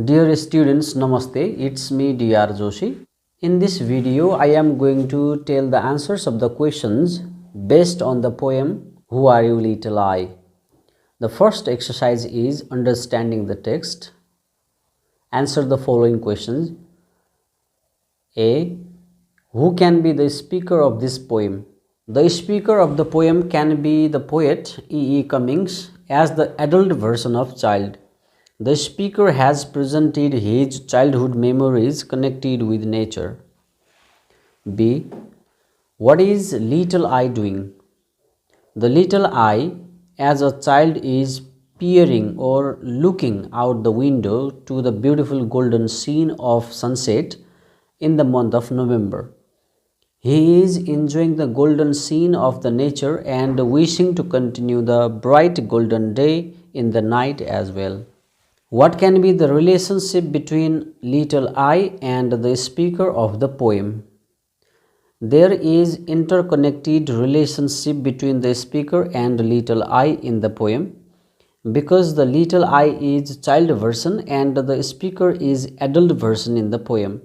Dear students, Namaste. It's me, Dr. Joshi. In this video, I am going to tell the answers of the questions based on the poem Who Are You Little I? The first exercise is understanding the text. Answer the following questions. A. Who can be the speaker of this poem? The speaker of the poem can be the poet E. E. Cummings as the adult version of child. The speaker has presented his childhood memories connected with nature. B. What is little I doing? The little I as a child is peering or looking out the window to the beautiful golden scene of sunset in the month of November. He is enjoying the golden scene of the nature and wishing to continue the bright golden day in the night as well. What can be the relationship between little I and the speaker of the poem? There is interconnected relationship between the speaker and little I in the poem because the little I is child version and the speaker is adult version in the poem.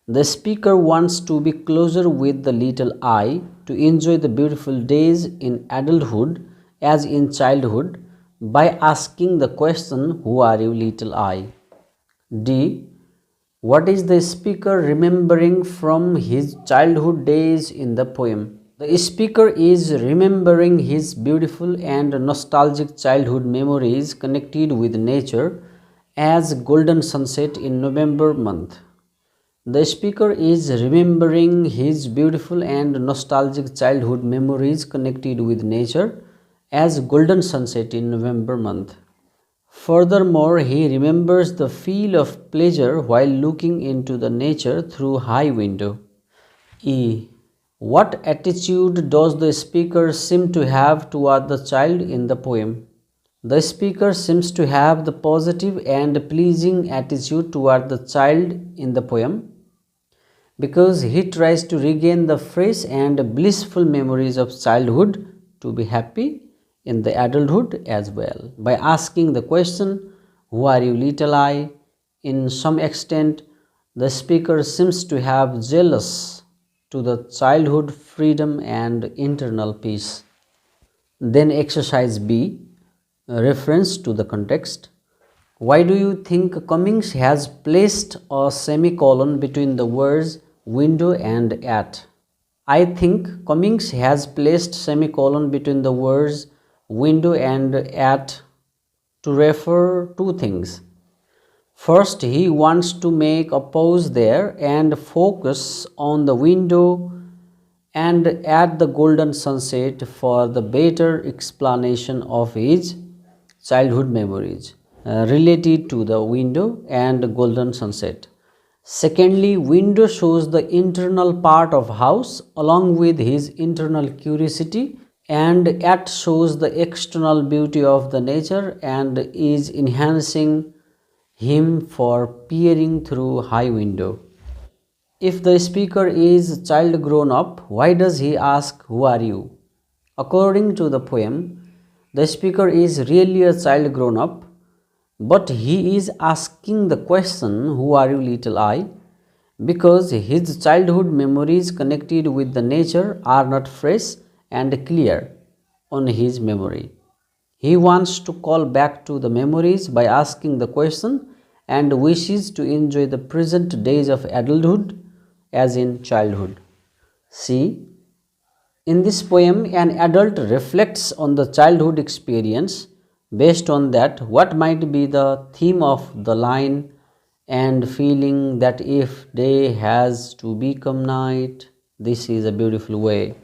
The speaker wants to be closer with the little I to enjoy the beautiful days in adulthood as in childhood by asking the question, Who are you, little I? D. What is the speaker remembering from his childhood days in the poem? The speaker is remembering his beautiful and nostalgic childhood memories connected with nature as golden sunset in November month. The speaker is remembering his beautiful and nostalgic childhood memories connected with nature as golden sunset in November month. Furthermore, he remembers the feel of pleasure while looking into the nature through high window. E. What attitude does the speaker seem to have toward the child in the poem? The speaker seems to have the positive and pleasing attitude toward the child in the poem because he tries to regain the fresh and blissful memories of childhood to be happy in the adulthood as well. By asking the question, Who are you, little I? In some extent, the speaker seems to have jealous to the childhood freedom and internal peace. Then exercise B, reference to the context. Why do you think Cummings has placed a semicolon between the words window and at? I think Cummings has placed semicolon between the words window and at to refer two things. First, he wants to make a pause there and focus on the window and at the golden sunset for the better explanation of his childhood memories related to the window and golden sunset. Secondly, window shows the internal part of house along with his internal curiosity, and at shows the external beauty of the nature and is enhancing him for peering through high window. If the speaker is child grown up, why does he ask, Who are you? According to the poem, the speaker is really a child grown up, but he is asking the question, Who are you, little I? Because his childhood memories connected with the nature are not fresh and clear on his memory. He wants to call back to the memories by asking the question and wishes to enjoy the present days of adulthood as in childhood. C. In this poem, an adult reflects on the childhood experience. Based on that, what might be the theme of the line and feeling that if day has to become night? This is a beautiful way.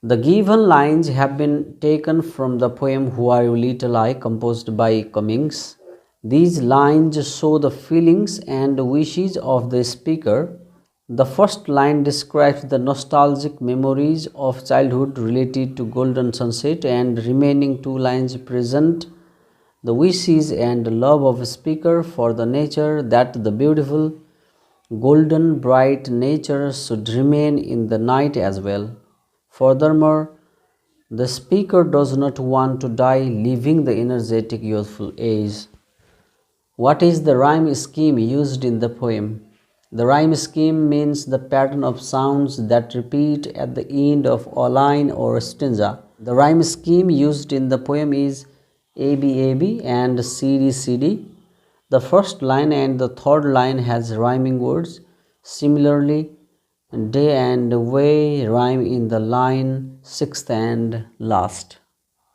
The given lines have been taken from the poem Who Are You, Little I, composed by Cummings. These lines show the feelings and wishes of the speaker. The first line describes the nostalgic memories of childhood related to golden sunset, and remaining two lines present the wishes and love of a speaker for the nature, that the beautiful golden bright nature should remain in the night as well. Furthermore, the speaker does not want to die, leaving the energetic youthful age. What is the rhyme scheme used in the poem? The rhyme scheme means the pattern of sounds that repeat at the end of a line or stanza. The rhyme scheme used in the poem is ABAB and CD. The first line and the third line has rhyming words. Similarly, day and way rhyme in the line sixth and last.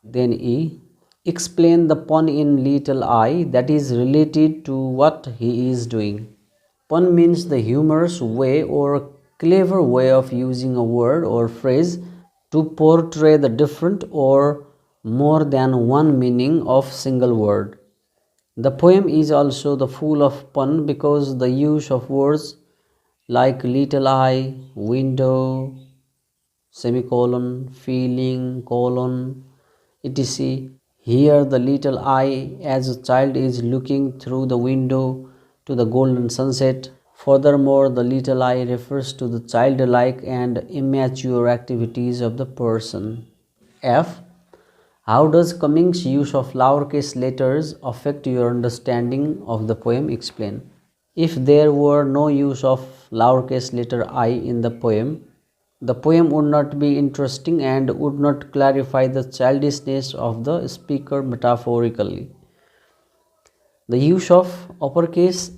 Then E. Explain the pun in little I that is related to what he is doing. Pun means the humorous way or clever way of using a word or phrase to portray the different or more than one meaning of single word. The poem is also the full of pun because the use of words like little eye, window, semicolon, feeling, colon, etc. Here the little eye as a child is looking through the window to the golden sunset. Furthermore, the little eye refers to the childlike and immature activities of the person. F. How does Cummings' use of lowercase letters affect your understanding of the poem? Explain. If there were no use of lowercase letter I in the poem would not be interesting and would not clarify the childishness of the speaker metaphorically. The use of uppercase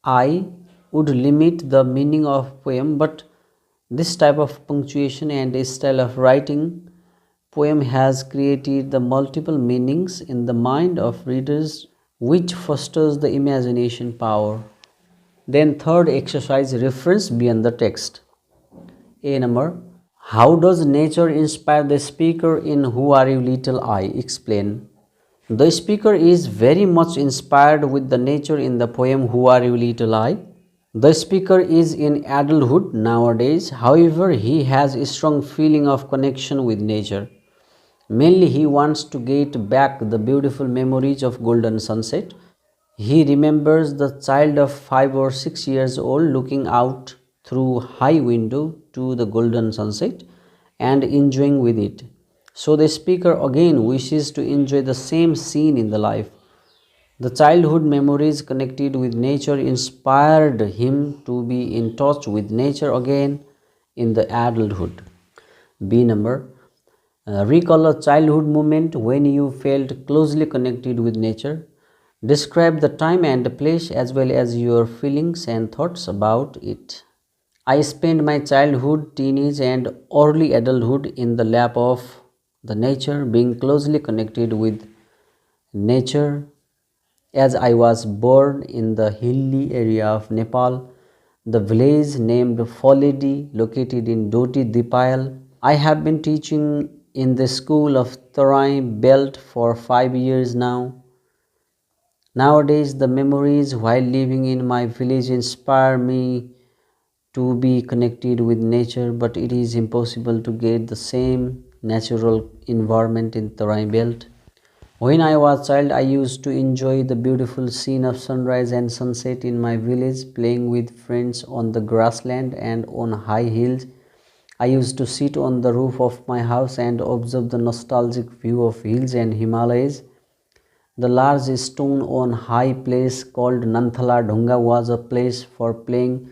I would limit the meaning of poem, but this type of punctuation and style of writing poem has created the multiple meanings in the mind of readers, which fosters the imagination power. Then third exercise, reference beyond the text. A number. How does nature inspire the speaker in Who Are You Little I? Explain. The speaker is very much inspired with the nature in the poem Who Are You Little I? The speaker is in adulthood nowadays, however, he has a strong feeling of connection with nature. Mainly, he wants to get back the beautiful memories of golden sunset. He remembers the child of 5 or 6 years old looking out through high window to the golden sunset and enjoying with it. So the speaker again wishes to enjoy the same scene in the life. The childhood memories connected with nature inspired him to be in touch with nature again in the adulthood. B number. Recall a childhood moment when you felt closely connected with nature. Describe the time and place as well as your feelings and thoughts about it. I spent my childhood, teenage, and early adulthood in the lap of the nature, being closely connected with nature as I was born in the hilly area of Nepal, the village named Foledi located in Doti Dipayal. I have been teaching in the school of Tarai Belt for 5 years now. Nowadays, the memories while living in my village inspire me to be connected with nature, but it is impossible to get the same natural environment in Tarai Belt. When I was a child, I used to enjoy the beautiful scene of sunrise and sunset in my village, playing with friends on the grassland and on high hills. I used to sit on the roof of my house and observe the nostalgic view of hills and Himalayas. The large stone on high place called Nanthala Dhunga was a place for playing,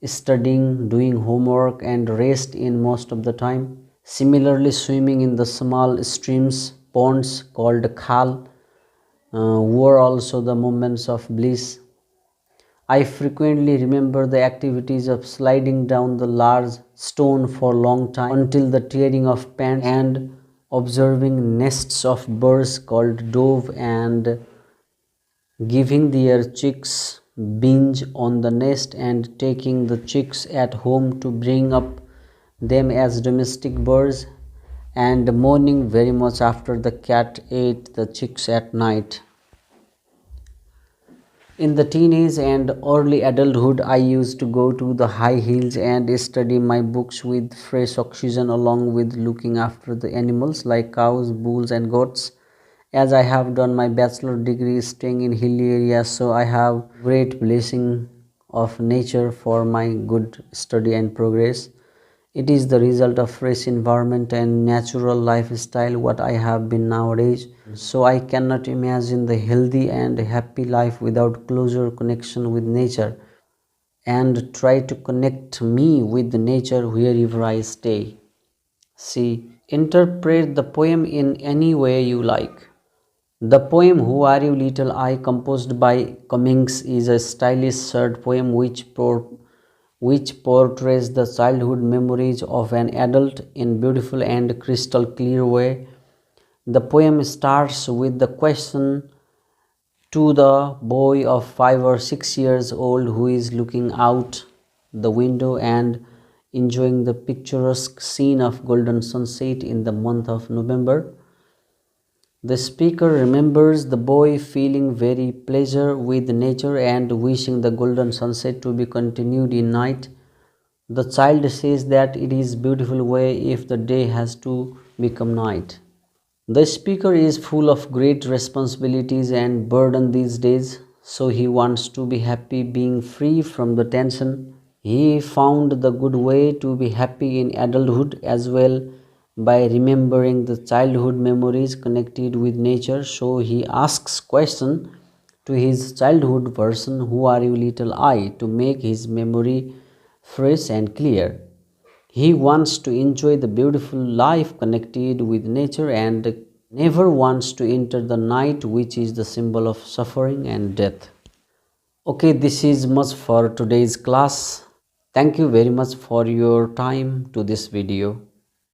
studying, doing homework and rest in most of the time. Similarly, swimming in the small streams, ponds called khal were also the moments of bliss. I frequently remember the activities of sliding down the large stone for a long time until the tearing of pants and observing nests of birds called dove and giving their chicks binge on the nest and taking the chicks at home to bring up them as domestic birds and mourning very much after the cat ate the chicks at night. In the teenage and early adulthood, I used to go to the high hills and study my books with fresh oxygen along with looking after the animals like cows, bulls and goats. As I have done my bachelor degree staying in hilly areas, so I have great blessing of nature for my good study and progress. It is the result of fresh environment and natural lifestyle what I have been nowadays. So I cannot imagine the healthy and happy life without closer connection with nature, and try to connect me with nature wherever I stay. See, interpret the poem in any way you like. The poem Who Are You Little I, composed by Cummings, is a stylish short poem which portrays the childhood memories of an adult in beautiful and crystal clear way. The poem starts with the question to the boy of 5 or 6 years old who is looking out the window and enjoying the picturesque scene of golden sunset in the month of November. The speaker remembers the boy feeling very pleasure with nature and wishing the golden sunset to be continued in night. The child says that it is beautiful way if the day has to become night. The speaker is full of great responsibilities and burden these days, so he wants to be happy being free from the tension. He found the good way to be happy in adulthood as well by remembering the childhood memories connected with nature. So he asks question to his childhood version, who are you little I, to make his memory fresh and clear. He wants to enjoy the beautiful life connected with nature and never wants to enter the night, which is the symbol of suffering and death. Okay, this is much for today's class. Thank you very much for your time to this video.